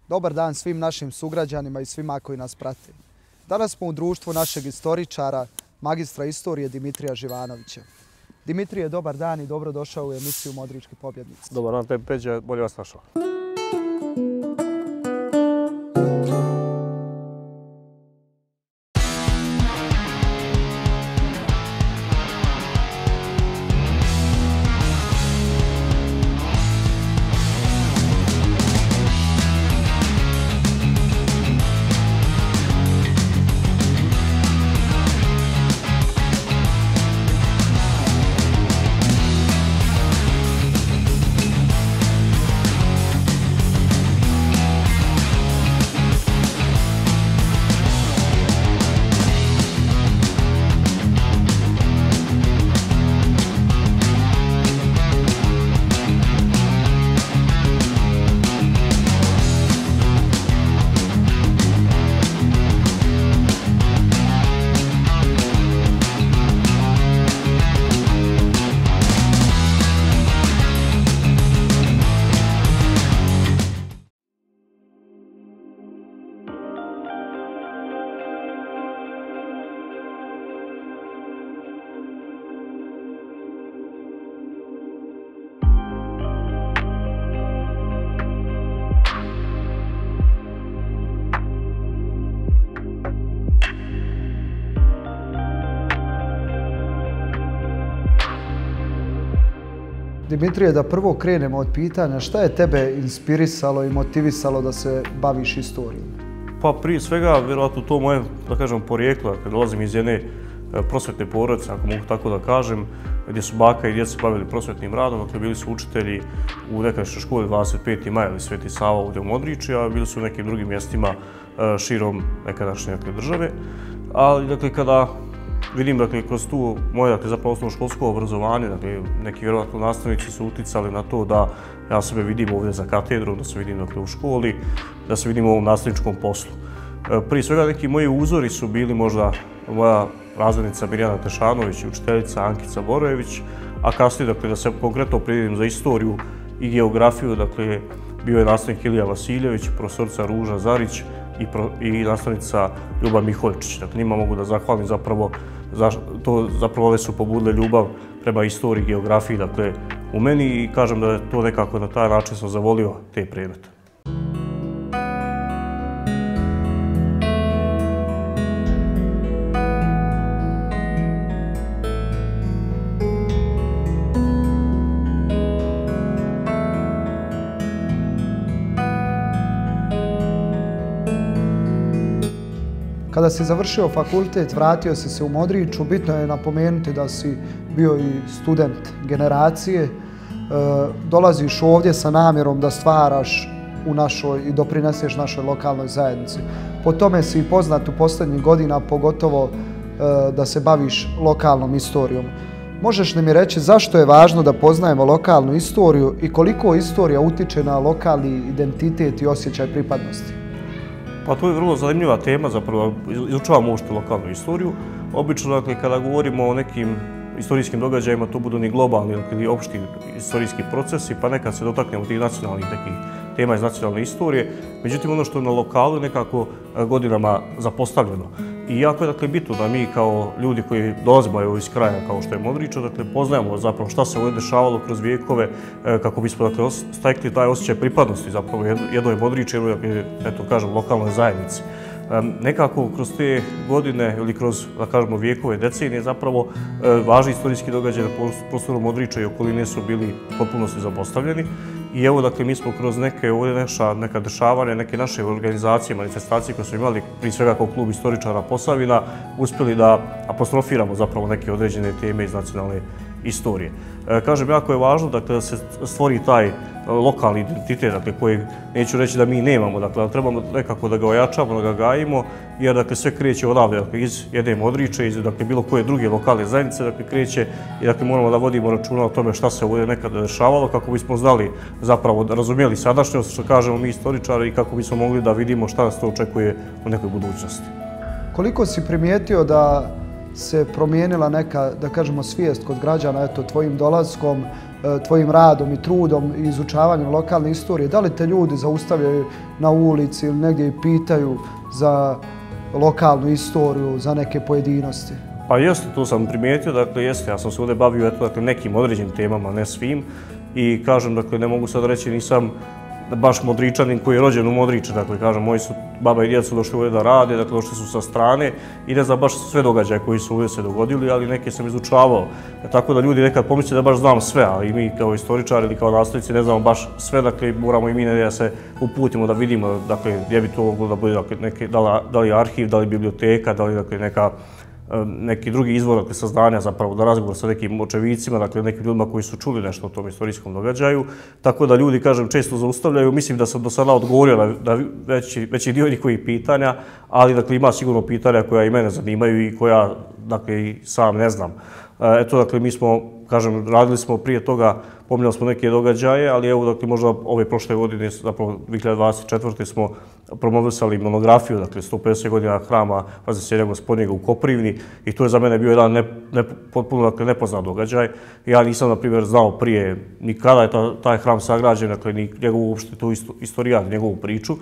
Dobar dan svim našim sugrađanima i svima koji nas prate. Danas smo u društvu našeg istoričara, magistra istorije Dimitrija Živanovića. Dimitrije, dobar dan i dobrodošao u emisiju Modrički pobjednici. Dobar dan, tebi Peđa, bolje vas našao. Dimitrije, da prvo krenemo od pitanja, šta je tebe inspirisalo i motivisalo da se baviš istorijom? Pa prije svega, vjerojatno to moje, da kažem, porijeklo, dakle, dolazim iz jedne prosvetne porodice, ako mogu tako da kažem, gdje su baka i djeca se bavili prosvetnim radom, dakle, bili su učitelji u nekadašnjoj školi 25. maja ili Sveti Sava ovdje u Modriči, a bili su u nekim drugim mjestima širom nekadašnje države. Ali, dakle, kada vidim, dakle, kroz tu moje, dakle, zapravo osnovnoškolsko obrazovanje, dakle, neki vjerovatno nastavnici su uticali na to da ja sebe vidim ovdje za katedrom, da se vidim, dakle, u školi, da se vidim u ovom nastavničkom poslu. Prije svega neki moji uzori su bili možda moja razrednica Mirjana Tešanović i učiteljica Ankica Borojević, a kasnije, dakle, da se konkretno opredijelim za istoriju i geografiju, dakle, bio je nastavnik Ilija Vasiljević, profesorica Ruža Zarić i nastavnica Ljuba Miholjčić. Dakle, njima mogu da zahvalim zapravo one su pobudile ljubav prema istoriji, geografiji, dakle, u meni i kažem da je to nekako na taj način sam zavolio te predmete. Kada si završio fakultet, vratio si se u Modriču, bitno je napomenuti da si bio i student generacije. Dolaziš ovdje sa namjerom da stvaraš u našoj i doprineseš našoj lokalnoj zajednici. Po tome si i poznat u posljednjih godina, pogotovo da se baviš lokalnom istorijom. Možeš li mi reći zašto je važno da poznajemo lokalnu istoriju i koliko istorija utiče na lokalni identitet i osjećaj pripadnosti? Pa to je vrlo zanimljiva tema, zapravo izučavamo uopšte lokalnu istoriju. Obično, dakle, kada govorimo o nekim istorijskim događajima, to budu ni globalni ili opšti istorijski procesi, pa nekad se dotaknemo tih nacionalnih nekih tema iz nacionalne istorije. Međutim, ono što je na lokalu nekako godinama zapostavljeno. I jako je, dakle, bitno da mi kao ljudi koji dolazimo iz kraja kao što je Modriča, dakle, poznajemo zapravo šta se ovdje dešavalo kroz vijekove, kako bismo, dakle, stekli taj osjećaj pripadnosti zapravo jednoj Modriči, eto, kažem, lokalnoj zajednici. Nekako kroz te godine ili kroz, da kažemo, vijekove, decenije zapravo važni istorijski događaji na prostoru Modriča i okoline su bili potpunosti zapostavljeni. I evo, dakle, mi smo kroz neka dešavanja, neke naše organizacije, manifestacije koje smo imali, prije svega kao klub istoričara Posavina, uspjeli da apostrofiramo zapravo neke određene teme iz nacionalne istorije. Kažem, jako je važno, dakle, da se stvori taj lokalni identitet, dakle, koji neću reći da mi nemamo, dakle, trebamo nekako da ga ojačamo, da ga gajimo, jer, dakle, sve kreće odavde, dakle, iz jedne Modriče, iz, dakle, bilo koje druge lokalne zajednice, dakle, kreće i, dakle, moramo da vodimo računa o tome šta se ovdje nekada dešavalo, kako bismo znali, zapravo, da razumijeli sadašnjost, što kažemo mi istoričari, i kako bismo mogli da vidimo šta nas to očekuje u nekoj budućnosti. Koliko si primijetio da se promijenila neka, da kažemo, svijest kod građana, eto, tvojim dolaskom, tvojim radom i trudom i izučavanjem lokalne istorije, da li te ljudi zaustavljaju na ulici ili negdje i pitaju za lokalnu istoriju, za neke pojedinosti? Pa jeste, to sam primijetio, dakle jeste, ja sam se ovdje bavio nekim određenim temama, ne svim, i kažem, dakle, ne mogu sad reći, nisam baš Modričanin koji je rođen u Modriče, dakle, kažem, moji su baba i djed su došli ovdje da rade, dakle, došli su sa strane i ne znam baš sve događaje koji su ovdje se dogodili, ali neke sam izučavao. Tako da ljudi nekad pomisle da baš znam sve, ali mi kao istoričari ili kao nastavnici ne znamo baš sve, dakle, moramo i mi da se uputimo da vidimo, dakle, gdje bi to moglo da bude, dakle, da li arhiv, da li biblioteka, da li, dakle, neki drugi izvor, dakle, saznanja, zapravo da razgovor sa nekim očevicima, dakle, nekim ljudima koji su čuli nešto o tom istorijskom događaju. Tako da ljudi, kažem, često zaustavljaju. Mislim da sam do sada odgovorio na veći dio njihovih pitanja, ali, dakle, ima sigurno pitanja koja i mene zanimaju i koja, dakle, i sam ne znam. Eto, dakle, mi smo, kažem, radili smo prije toga, pominjali smo neke događaje, ali evo, dakle, možda ove prošle godine, zapravo 2024. smo promovisali monografiju, dakle, 150 godina hrama Vaznesenja Gospodnjega u Koprivni i to je za mene bio jedan potpuno, dakle, nepoznat događaj. Ja nisam, na primjer, znao prije ni kada je taj hram sagrađen, dakle, ni njegovu uopšte tu istorijat, njegovu priču.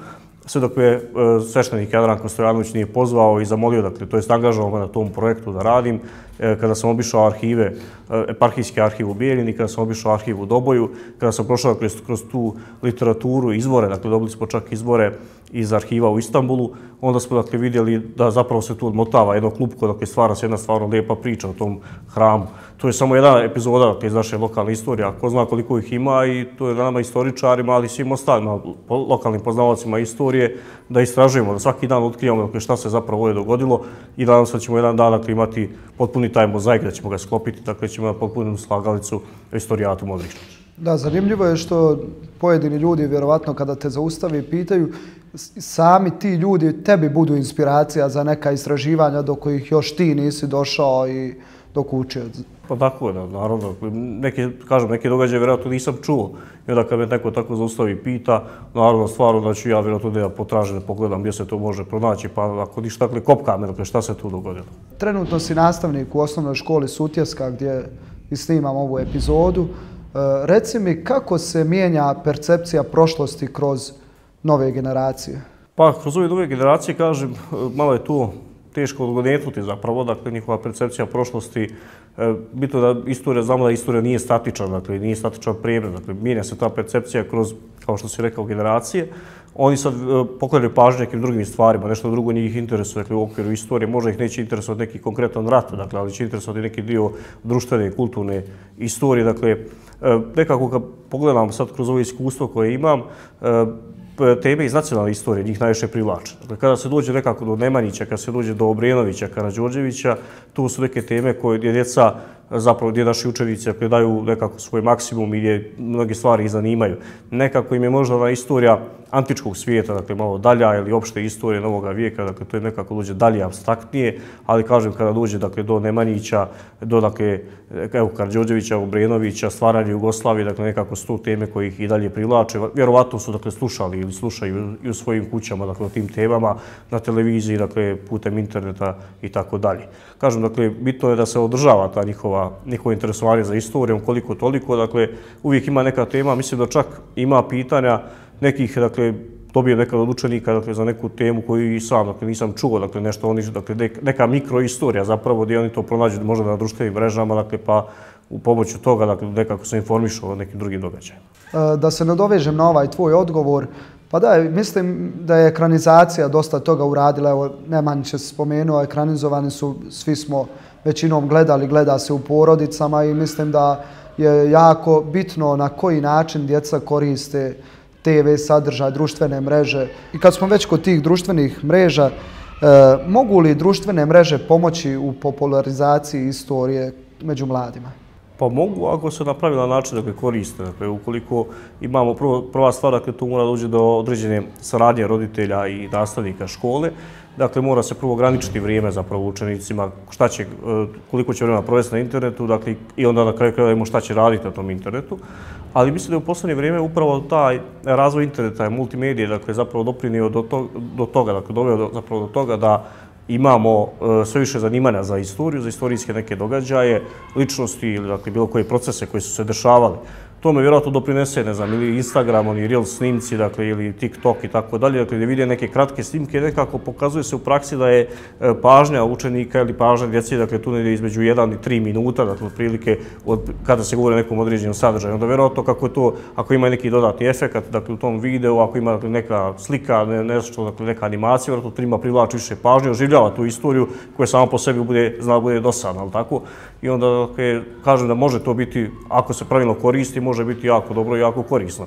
Sve dok me sveštenik Jadranko Stojanović nije pozvao i zamolio, dakle, to jest angažovao me na tom projektu da radim, kada sam obišao arhive, eparhijski arhiv u Bijeljini, kada sam obišao arhiv u Doboju, kada sam prošao kroz tu literaturu, izvore, dakle, dobili smo čak izvore iz arhiva u Istanbulu, onda smo, dakle, vidjeli da zapravo se tu odmotava jedno klupko, dakle, stvara se jedna stvarno lijepa priča o tom hramu. To je samo jedna epizoda, dakle, iz naše lokalne istorije, a ko zna koliko ih ima i to je nama istoričarima, ali svim ostalima, lokalnim poznavalcima istorije, da istražujemo, da svaki dan otkrivamo, dakle, šta se zapravo ovdje dogodilo i nadam se da ćemo jedan dan, dakle, imati potpuni taj mozaik, da ćemo ga sklopiti, dakle, ćemo imati potpunu slagalicu o istorijatu Modriča. Da, zanimljivo je što pojedini ljudi, vjerovatno, kada te zaustave, pitaju, sami ti ljudi tebi budu inspiracija za neka istraživanja do kojih još ti nisi došao i dok učio. Pa tako je, naravno. Neke događaje vjerojatno nisam čuo. I onda kad me neko tako zaustavi i pita, naravno, stvarno da ću ja vjerojatno da potražim, da pogledam gdje se to može pronaći, pa ako ništa, dakle, kopka me, dakle, šta se tu dogodilo. Trenutno si nastavnik u osnovnoj školi Sutjeska gdje i snimam ovu epizodu. Reci mi, kako se mijenja percepcija prošlosti kroz nove generacije? Pa, kroz ove nove generacije, kažem, malo je tu teško odgonetnuti zapravo, dakle, njihova percepcija prošlosti. Bitno da istorija, znamo da istorija nije statična, dakle, nije statičan predmet, dakle, mijenja se ta percepcija kroz, kao što si rekao, generacije. Oni sad poklanjaju pažnju nekim drugim stvarima, nešto drugo njih interesuje, dakle, u okviru istorije. Možda ih neće interesovati neki konkretan rat, dakle, ali će interesovati neki dio društvene i kulturne istorije. Dakle, nekako kad pogledam sad kroz ovo iskustvo koje imam, teme iz nacionalne istorije njih najviše privlače. Dakle, kada se dođe nekako do Nemanjića, kada se dođe do Obrenovića, Karađorđevića, tu su neke teme gdje djeca, zapravo gdje naši učenici daju nekako svoj maksimum i gdje mnoge stvari ih zanimaju. Nekako im je možda ona istorija antičkog svijeta, dakle, malo dalja, ili opšte istorije novoga vijeka, dakle, to je nekako dođe dalje, apstraktnije, ali kažem, kada dođe, dakle, do Nemanjića, do, dakle, evo, Karađorđevića, Obrenovića, stvaranje Jugoslavije, dakle, nekako su to teme koje ih i dalje privlače. Vjerovatno su, dakle, slušali ili slušaju i u svojim kućama, dakle, o tim temama, na televiziji, dakle, putem interneta i tako dalje. Kažem, dakle, bitno je da se održava ta njihovo interesovanje za istorijom, koliko toliko, dakle, uvijek ima neka tema, mislim da čak ima pitanja nekih, dakle, dobio nekad od učenika, dakle, za neku temu koju i sam, dakle, nisam čuo, dakle, nešto oni, dakle, neka mikroistorija zapravo, gdje oni to pronađu možda na društvenim mrežama, dakle, pa u pomoću toga, dakle, nekako se informišu o nekim drugim događajima. Da se nadovežem na ovaj tvoj odgovor, pa da, mislim da je ekranizacija dosta toga uradila, evo, Nemanjić je spomenuo, ekranizovani su, svi smo većinom gledali, gleda se u porodicama i mislim da je jako bitno na koji način djeca koriste TV sadržaj, društvene mreže. I kad smo već kod tih društvenih mreža, mogu li društvene mreže pomoći u popularizaciji istorije među mladima? Pa mogu ako se na pravilan način, dakle, koriste. Dakle, ukoliko imamo prva stvar, dakle, tu mora doći do određene saradnje roditelja i nastavnika škole. Dakle, mora se prvo ograničiti vrijeme zapravo učenicima, koliko će vremena provesti na internetu, dakle, i onda na kraju krajeva šta će raditi na tom internetu. Ali mislim da je u posljednje vrijeme upravo taj razvoj interneta i multimedije, dakle, zapravo doprinio do toga, dakle, doveo zapravo do toga da imamo sve više zanimanja za istoriju, za istorijske neke događaje, ličnosti ili dakle, bilo koje procese koji su se dešavali. To me vjerojatno doprinese, ne znam, ili Instagram, oni real snimci, dakle, ili TikTok i tako dalje, dakle, gdje vide neke kratke snimke, nekako pokazuje se u praksi da je pažnja učenika ili pažnja djece, dakle, tu negdje između 1 i 3 minuta, dakle, otprilike, kada se govori o nekom određenom sadržaju. Onda vjerojatno kako je to, ako ima neki dodatni efekt, dakle, u tom videu, ako ima dakle, neka slika, nešto, dakle, neka animacija, vjerojatno privlači više pažnje, oživljava tu istoriju koja sama po sebi bude dosadna, ali tako? I onda, dakle, kažem da može to biti, ako se pravilno koristi, može biti jako dobro i jako korisno.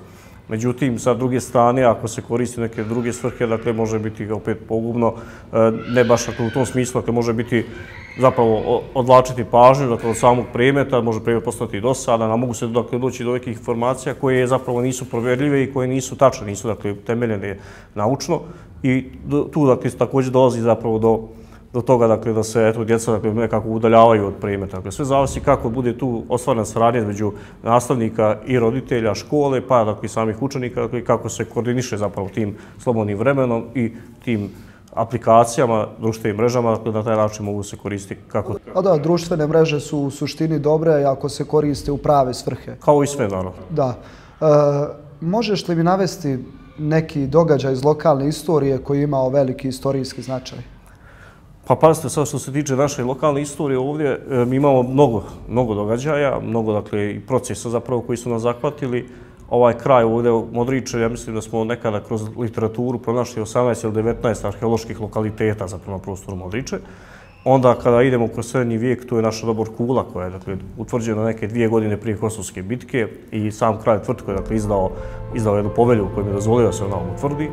Međutim, sa druge strane, ako se koristi neke druge svrhe, dakle, može biti opet pogubno, ne baš u tom smislu, dakle, može biti zapravo odvlačiti pažnju, dakle, od samog predmeta, može predmet postati dosadan, a mogu se, dakle, doći do nekih informacija koje zapravo nisu provjerljive i koje nisu tačne, nisu, dakle, temeljene naučno i tu, dakle, također dolazi zapravo do toga dakle, da se djeca dakle, nekako udaljavaju od predmeta. Dakle, sve zavisi kako bude tu ostvarena saradnja između nastavnika i roditelja, škole, pa dakle, i samih učenika, dakle, kako se koordiniše zapravo tim slobodnim vremenom i tim aplikacijama, društvenim mrežama, dakle, na taj način mogu se koristiti kako... A da, društvene mreže su u suštini dobre ako se koriste u prave svrhe. Kao i sve, naravno. Da. Možeš li mi navesti neki događaj iz lokalne istorije koji je imao veliki istorijski značaj? Pa pazite, sad što se tiče naše lokalne istorije ovdje, mi imamo mnogo događaja, mnogo dakle, i procesa zapravo koji su nas zahvatili. Ovaj kraj ovdje u Modriče, ja mislim da smo nekada kroz literaturu pronašli 18 ili 19 arheoloških lokaliteta zapravo na prostoru Modriče. Onda kada idemo kroz srednji vijek, tu je naša Dobor Kula koja je dakle, utvrđena neke 2 godine prije Kosovske bitke i sam kralj Tvrtko je dakle, izdao jednu povelju kojom je dozvolio da se ona utvrdi.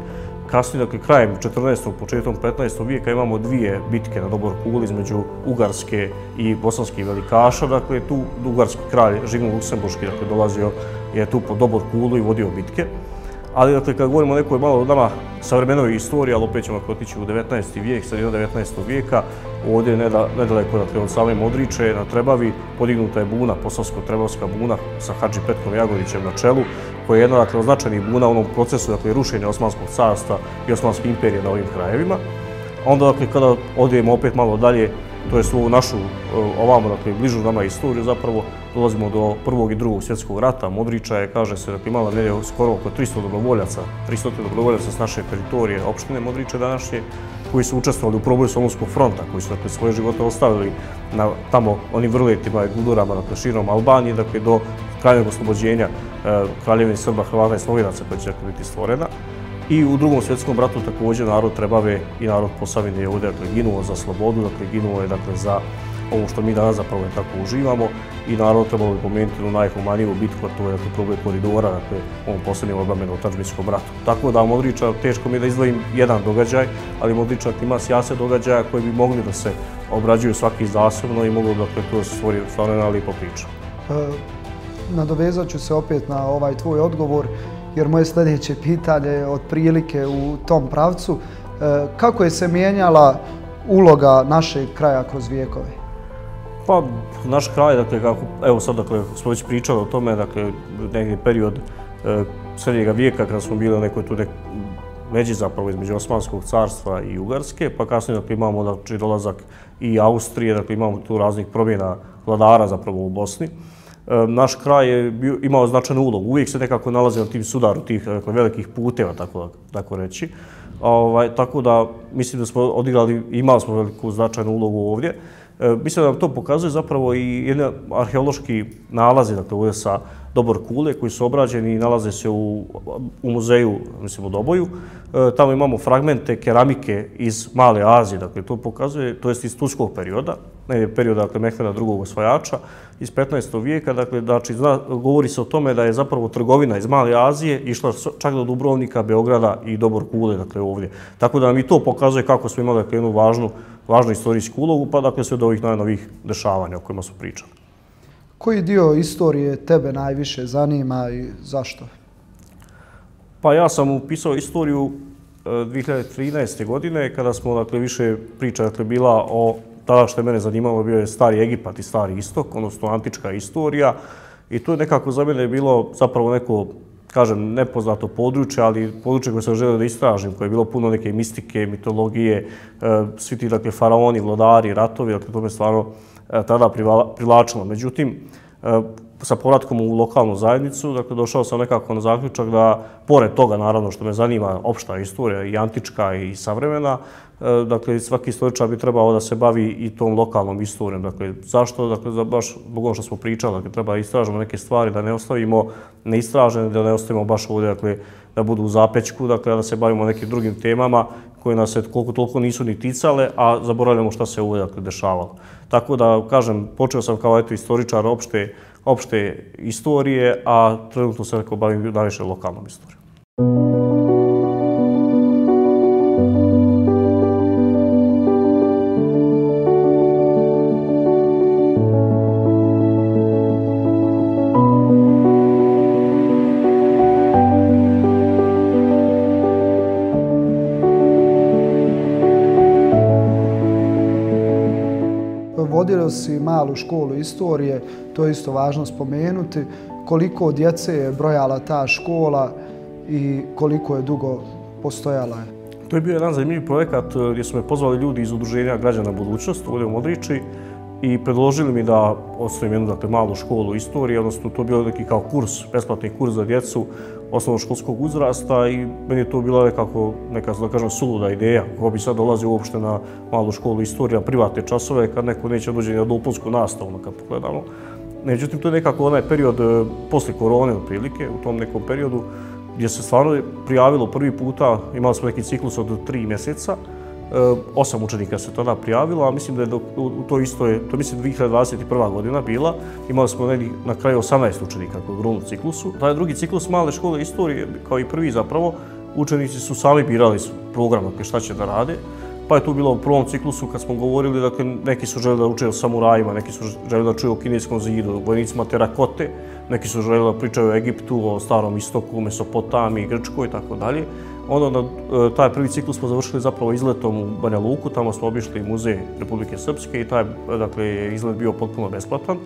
Kasnije, dakle, krajem 14. početkom 15. vijeka imamo 2 bitke na Dobor Kuli između Ugarske i bosanskih velikaša. Dakle, tu ugarski kralj Žigmund Luksemburški dakle, dolazio je tu po Dobor Kulu i vodio bitke. Ali, dakle, kad govorimo o nekoj malo nama savremenoj istoriji, ali opet ćemo otići u 19. vijek, sredina 19. vijeka, ovdje nedaleko dakle, od same Modriče, na Trebavi, podignuta je buna, Posavsko-Trebavska buna sa Hadži Petkom Jagodićem na čelu, koja je jedna dakle, od značajnih buna u onom procesu dakle, rušenja Osmanskog carstva i Osmanske imperije na ovim krajevima. Onda, dakle, kada odijemo opet malo dalje, to je u našu, ovamo, dakle, bližu nama istoriju, zapravo dolazimo do Prvog i Drugog svjetskog rata. Modriča je, kaže se, dakle, imala negdje skoro oko 300 dobrovoljaca s naše teritorije, opštine Modriče današnje, koji su učestvovali u proboju Solunskog fronta, koji su, dakle, svoje živote ostavili na tamo onim vrletima i gudurama, dakle, širom Albanije, dakle, do krajnjeg oslobođenja Kraljevine Srba, Hrvata i Slovenaca koja će, dakle, biti stvorena. I u Drugom svjetskom ratu također narod Trebave i narod Posavine je ovdje ginuo za slobodu, dakle ginuo je za ovo što mi danas zapravo tako uživamo i narod trebalo bi pomenuti najhumaniju bitku, a to je proboj koridora, dakle u ovom posljednjem obrambeno-otadžbinskom ratu. Tako da Modriča, teško mi je da izdvojim jedan događaj, ali Modriča ima sjase događaja koji bi mogli da se obrađuju svaki zasebno i mogli da to stvori stvarno jedna lijepa priča. Nadovezat ću se opet na ovaj tvoj odgovor, jer moje sljedeće pitanje je otprilike u tom pravcu. Kako je se mijenjala uloga našeg kraja kroz vijekove? Pa, naš kraj, dakle, evo sad, dakle, smo već pričali o tome, dakle, negdje period srednjega vijeka kada smo bili u nekoj tu međi zapravo između Osmanskog carstva i Ugarske, pa kasnije, dakle, imamo, znači, dolazak i Austrije, dakle, imamo tu raznih promjena vladara zapravo u Bosni. Naš kraj je imao značajnu ulogu. Uvijek se nekako nalazi na tim sudaru tih velikih puteva, tako reći. Tako da mislim da smo odigrali, imali smo veliku značajnu ulogu ovdje. Mislim da nam to pokazuje zapravo i jedne arheološki nalazi, dakle ovdje sa Dobor Kule koji su obrađeni i nalaze se u muzeju, mislim, u Doboju. Tamo imamo fragmente keramike iz Male Azije, dakle to pokazuje, to jest iz turskog perioda, perioda, dakle, Mehmeda II. Osvajača iz 15. vijeka, dakle, govori se o tome da je zapravo trgovina iz Male Azije išla čak do Dubrovnika, Beograda i Dobor Kule, dakle, ovdje. Tako da nam i to pokazuje kako smo imali, dakle, jednu važnu istorijsku ulogu, pa, dakle, sve do ovih najnovijih dešavanja o kojima su pričali. Koji dio istorije tebe najviše zanima i zašto? Pa ja sam upisao istoriju 2013. godine, kada smo, dakle, više priča, dakle, bila o tada što je mene zanimalo bio je Stari Egipat i Stari Istok, odnosno antička istorija. I to je nekako za mene bilo zapravo neko kažem, nepoznato područje, ali područje koje sam želio da istražim, koje je bilo puno neke mistike, mitologije, svi ti, dakle, faraoni, vladari, ratovi, dakle, to me stvarno tada privlačilo. Međutim, sa povratkom u lokalnu zajednicu, dakle, došao sam nekako na zaključak da, pored toga, naravno, što me zanima opšta istorija, i antička i savremena, dakle, svaki istoričar bi trebao da se bavi i tom lokalnom istorijom. Dakle, zašto? Dakle, baš zbog ono što smo pričali, dakle, treba istražimo neke stvari, da ne ostavimo neistražene, da ne ostavimo baš ovdje, dakle, da budu u zapećku, dakle, da se bavimo nekim drugim temama koje nas se koliko toliko nisu ni ticale, a zaboravljamo šta se ovdje, dakle, dešavalo. Tako da, kažem, počeo sam kao eto istoričar opšte istorije, a trenutno se bavim najviše lokalnom istorijom. Vodio si malu školu istorije, to je isto važno spomenuti. Koliko djece je brojala ta škola i koliko je dugo postojala? To je bio jedan zanimljiv projekat gdje su me pozvali ljudi iz Udruženja Građana budućnost ovdje u Modriči i predložili mi da osnovim jednu, dakle, malu školu istorije, odnosno to je bio neki kao kurs, besplatni kurs za djecu osnovnoškolskog uzrasta i meni je to bila neka, da kažem, suluda ideja ko bi sad dolazio uopšte na malu školu istorije, privatne časove, kad neko neće dođe na dopunsku nastavu, kad pogledamo. Međutim, to je nekako onaj period posle korone, otprilike, u tom nekom periodu, gdje se stvarno prijavilo prvi puta, imali smo neki ciklus od 3 mjeseca, 8 učenika se tada prijavilo, a mislim da je u to isto, to mislim 2021. godina bila, imali smo na kraju 18 učenika u drugom ciklusu. Taj drugi ciklus male škole istorije, kao i prvi zapravo, učenici su sami birali program, dakle, šta će da rade. Pa je tu bilo u prvom ciklusu kad smo govorili, dakle, neki su želeli da uče o samurajima, neki su želeli da čuju o kineskom zidu, vojnicima terakote, neki su želeli da pričaju o Egiptu, o Starom istoku, Mesopotamiji, Grčkoj i tako dalje. Onda taj prvi ciklus smo završili zapravo izletom u Banja Luku, tamo smo obišli muzej Republike Srpske i taj, dakle, izlet bio potpuno besplatan.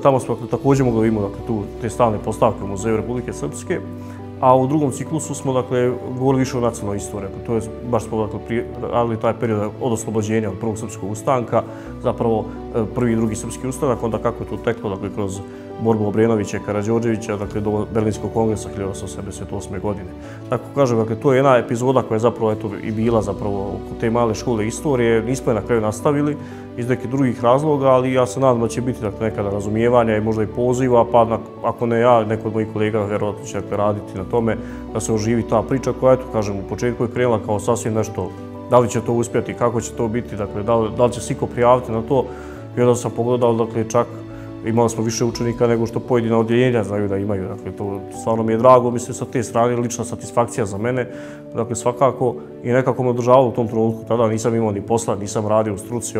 Tamo smo također mogli imati, dakle, te stalne postavke u muzeju Republike Srpske. A u drugom ciklusu smo, dakle, govorili više o nacionalnoj istoriji. To je, baš smo, dakle, radili taj period od oslobođenja od prvog srpskog ustanka, zapravo prvi i drugi srpski ustanak, onda kako je to teklo, dakle, kroz borbu Obrenovića i Karađorđevića, dakle, do Berlinskog kongresa 1878. godine. Tako kažem, dakle, to je jedna epizoda koja je zapravo, eto, i bila zapravo oko te male škole istorije. Nismo je na kraju nastavili iz nekih drugih razloga, ali ja se nadam da će biti, dakle, nekada razumijevanja i možda i poziva, pa ako ne ja, neko od mojih kolega vjerojatno će, dakle, raditi na tome da se oživi ta priča koja, eto, kažem, u početku je krenula kao sasvim nešto, da li će to uspjeti, kako će to biti, dakle, da li će se iko prijaviti na to. I onda sam pogledao, dakle, čak imali smo više učenika nego što pojedina odjeljenja znaju da imaju. Dakle, to stvarno mi je drago, mislim, sa te strane, lična satisfakcija za mene. Dakle, svakako i nekako me održavalo u tom trenutku. Tada nisam imao ni posla, nisam radio u struci,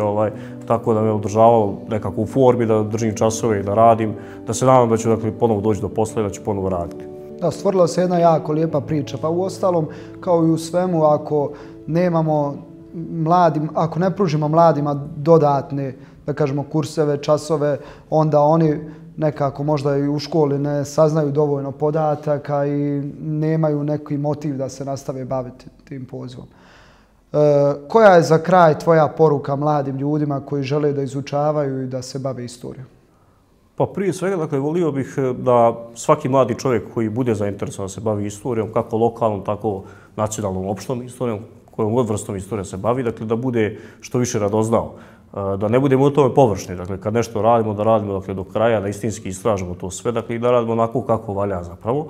tako da me održavalo nekako u formi, da držim časove i da radim, da se nadam da ću, dakle, ponovo doći do posla i da ću ponovo raditi. Da, stvorila se jedna jako lijepa priča. Pa u ostalom, kao i u svemu, ako ne pružimo mladima dodatne, da kažemo, kurseve, časove, onda oni nekako možda i u školi ne saznaju dovoljno podataka i nemaju neki motiv da se nastave baviti tim pozivom. Koja je za kraj tvoja poruka mladim ljudima koji žele da izučavaju i da se bave istorijom? Pa prije svega, dakle, volio bih da svaki mladi čovjek koji bude zainteresovan da se bavi istorijom, kako lokalnom, tako nacionalnom, opštom istorijom, kojom god vrstom istorija se bavi, dakle, da bude što više radoznao. Da ne budemo u tome površni, dakle, kad nešto radimo, da radimo, dakle, do kraja, da istinski istražimo to sve, dakle, i da radimo onako kako valja zapravo.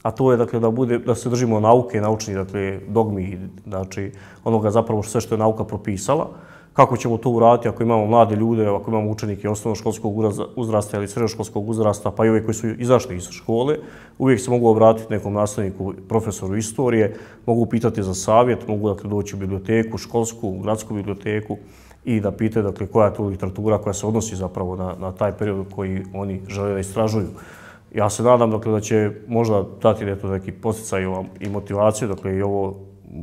A to je, dakle, da se držimo nauke, naučnih, dakle, dogmi, znači, onoga zapravo sve što je nauka propisala. Kako ćemo to uraditi ako imamo mlade ljude, ako imamo učenike osnovnoškolskog uzrasta ili srednjoškolskog uzrasta, pa i ove koji su izašli iz škole, uvijek se mogu obratiti nekom nastavniku, profesoru istorije, mogu pitati za savjet, mogu, dakle, doći u biblioteku, školsku, gradsku biblioteku i da pitaju, dakle, koja je to literatura koja se odnosi zapravo na taj period koji oni žele da istražuju. Ja se nadam, dakle, da će možda dati neki podsticaj i motivaciju, dakle, i ovo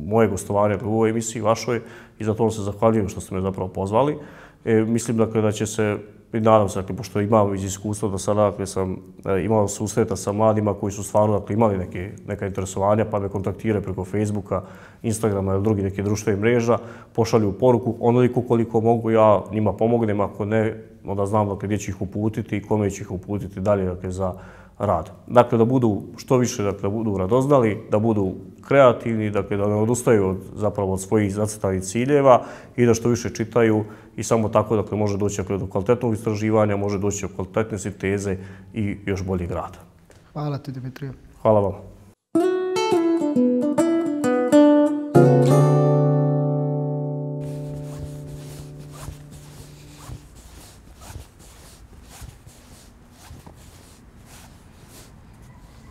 moje gostovanje u ovoj emisiji vašoj i za to se zahvaljujem što ste me zapravo pozvali. Mislim, dakle, da će se i nadam se, pošto imam iz iskustva do sada, sam imao susreta sa mladima koji su stvarno imali neka interesovanja, pa me kontaktiraju preko Facebooka, Instagrama ili drugih nekih društvenih mreža, pošalju poruku onoliko koliko mogu, ja njima pomognem, ako ne, onda znam gdje ću ih uputiti i kome ću ih uputiti dalje za rad. Dakle, da budu što više, da budu radoznali, da budu kreativni, da ne odustaju od svojih zacrtanih ciljeva i da što više čitaju i samo tako može doći do kvalitetnog istraživanja, može doći do kvalitetne sinteze i još boljeg rada. Hvala ti, Dimitrije. Hvala vam.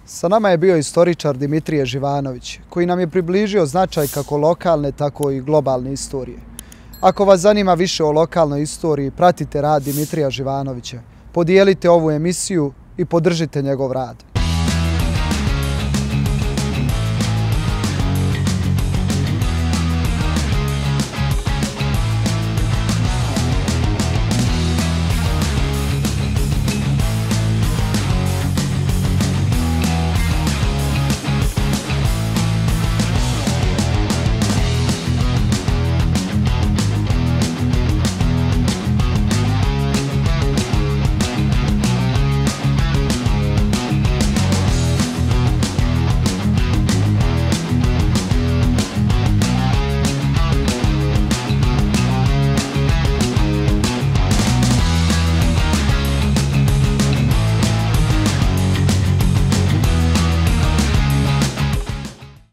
Sa nama je bio istoričar Dimitrije Živanović, koji nam je približio značaj kako lokalne, tako i globalne istorije. Ako vas zanima više o lokalnoj istoriji, pratite rad Dimitrija Živanovića, podijelite ovu emisiju i podržite njegov rad.